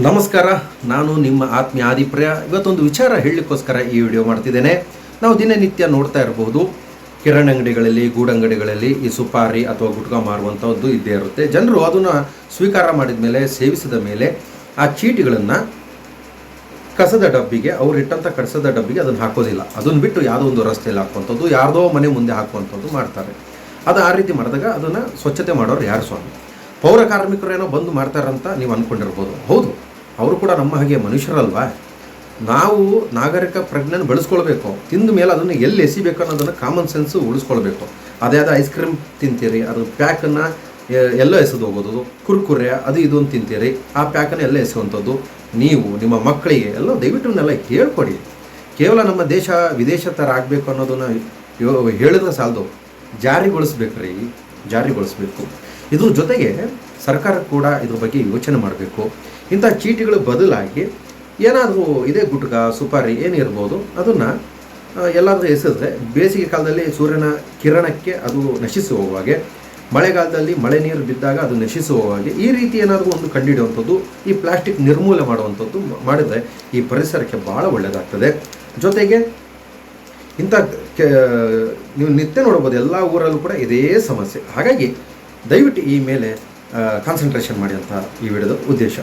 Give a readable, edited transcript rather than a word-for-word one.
ನಮಸ್ಕಾರ, ನಾನು ನಿಮ್ಮ ಆತ್ಮೀಯ ಆದಿಪ್ರಿಯ. ಇವತ್ತೊಂದು ವಿಚಾರ ಹೇಳಲಿಕ್ಕೋಸ್ಕರ ಈ ವಿಡಿಯೋ ಮಾಡ್ತಿದ್ದೇನೆ. ನಾವು ದಿನನಿತ್ಯ ನೋಡ್ತಾ ಇರಬಹುದು, ಕಿರಾಣಿ ಅಂಗಡಿಗಳಲ್ಲಿ, ಗೂಡಂಗಡಿಗಳಲ್ಲಿ ಈ ಸುಪಾರಿ ಅಥವಾ ಗುಟ್ಕಾ ಮಾರುವಂಥದ್ದು ಇದ್ದೇ ಇರುತ್ತೆ. ಜನರು ಅದನ್ನು ಸ್ವೀಕಾರ ಮಾಡಿದ ಮೇಲೆ, ಸೇವಿಸಿದ ಮೇಲೆ ಆ ಚೀಟಿಗಳನ್ನು ಕಸದ ಡಬ್ಬಿಗೆ, ಅವ್ರು ಇಟ್ಟಂಥ ಕಸದ ಡಬ್ಬಿಗೆ ಅದನ್ನು ಹಾಕೋದಿಲ್ಲ. ಅದನ್ನು ಬಿಟ್ಟು ಯಾವುದೋ ಒಂದು ರಸ್ತೆಯಲ್ಲಿ ಹಾಕುವಂಥದ್ದು, ಯಾರ್ದೋ ಮನೆ ಮುಂದೆ ಹಾಕುವಂಥದ್ದು ಮಾಡ್ತಾರೆ. ಅದು ಆ ರೀತಿ ಮಾಡಿದಾಗ ಅದನ್ನು ಸ್ವಚ್ಛತೆ ಮಾಡೋರು ಯಾರು ಸ್ವಾಮಿ? ಪೌರ ಕಾರ್ಮಿಕರು ಏನೋ ಬಂದು ಮಾಡ್ತಾರಂತ ನೀವು ಅಂದ್ಕೊಂಡಿರ್ಬೋದು. ಹೌದು, ಅವರು ಕೂಡ ನಮ್ಮ ಹಾಗೆ ಮನುಷ್ಯರಲ್ವಾ? ನಾವು ನಾಗರಿಕ ಪ್ರಜ್ಞೆನ ಬೆಳೆಸ್ಕೊಳ್ಬೇಕು. ತಿಂದ ಮೇಲೆ ಅದನ್ನು ಎಲ್ಲಿ ಎಸಿಬೇಕು ಅನ್ನೋದನ್ನು ಕಾಮನ್ ಸೆನ್ಸು ಉಳಿಸ್ಕೊಳ್ಬೇಕು. ಅದೇ ಐಸ್ ಕ್ರೀಮ್ ತಿಂತೀರಿ, ಅದು ಪ್ಯಾಕನ್ನು ಎಲ್ಲೋ ಎಸೆದು ಹೋಗೋದು, ಕುರ್ಕುರೆ ಅದು ಇದು ಅಂತ ತಿಂತೀರಿ, ಆ ಪ್ಯಾಕನ್ನು ಎಲ್ಲ ಎಸೆಯುವಂಥದ್ದು. ನೀವು ನಿಮ್ಮ ಮಕ್ಕಳಿಗೆ ಎಲ್ಲ ದಯವಿಟ್ಟುನೆಲ್ಲ ಹೇಳ್ಕೊಡಿ. ಕೇವಲ ನಮ್ಮ ದೇಶ ವಿದೇಶ ಥರ ಆಗಬೇಕು ಅನ್ನೋದನ್ನು ಹೇಳಿದ್ರೆ ಸಾಲದು, ಜಾರಿಗೊಳಿಸ್ಬೇಕು ರೀ, ಜಾರಿಗೊಳಿಸ್ಬೇಕು. ಇದ್ರ ಜೊತೆಗೆ ಸರ್ಕಾರ ಕೂಡ ಇದ್ರ ಬಗ್ಗೆ ಯೋಚನೆ ಮಾಡಬೇಕು. ಇಂಥ ಚೀಟಿಗಳು ಬದಲಾಗಿ ಏನಾದರೂ ಇದೇ ಗುಟ್ಕಾ ಸುಪಾರಿ ಏನಿರ್ಬೋದು ಅದನ್ನು ಎಲ್ಲಾದರೂ ಎಸೆದ್ರೆ ಬೇಸಿಗೆ ಕಾಲದಲ್ಲಿ ಸೂರ್ಯನ ಕಿರಣಕ್ಕೆ ಅದು ನಶಿಸಿ ಹೋಗುವಾಗೆ, ಮಳೆಗಾಲದಲ್ಲಿ ಮಳೆ ನೀರು ಬಿದ್ದಾಗ ಅದು ನಶಿಸಿ ಹೋಗುವಾಗೆ ಈ ರೀತಿ ಏನಾದರೂ ಒಂದು ಕಂಡುಹಿಡಿಯುವಂಥದ್ದು, ಈ ಪ್ಲಾಸ್ಟಿಕ್ ನಿರ್ಮೂಲನೆ ಮಾಡುವಂಥದ್ದು ಮಾಡಿದರೆ ಈ ಪರಿಸರಕ್ಕೆ ಭಾಳ ಒಳ್ಳೆಯದಾಗ್ತದೆ. ಜೊತೆಗೆ ಇಂಥ ನೀವು ನಿತ್ಯ ನೋಡ್ಬೋದು, ಎಲ್ಲ ಊರಲ್ಲೂ ಕೂಡ ಇದೇ ಸಮಸ್ಯೆ. ಹಾಗಾಗಿ ದಯವಿಟ್ಟು ಈ ಮೇಲೆ ಕಾನ್ಸಂಟ್ರೇಷನ್ ಮಾಡಿ ಅಂತ ಈ ವಿಡಿಯೋದ ಉದ್ದೇಶ.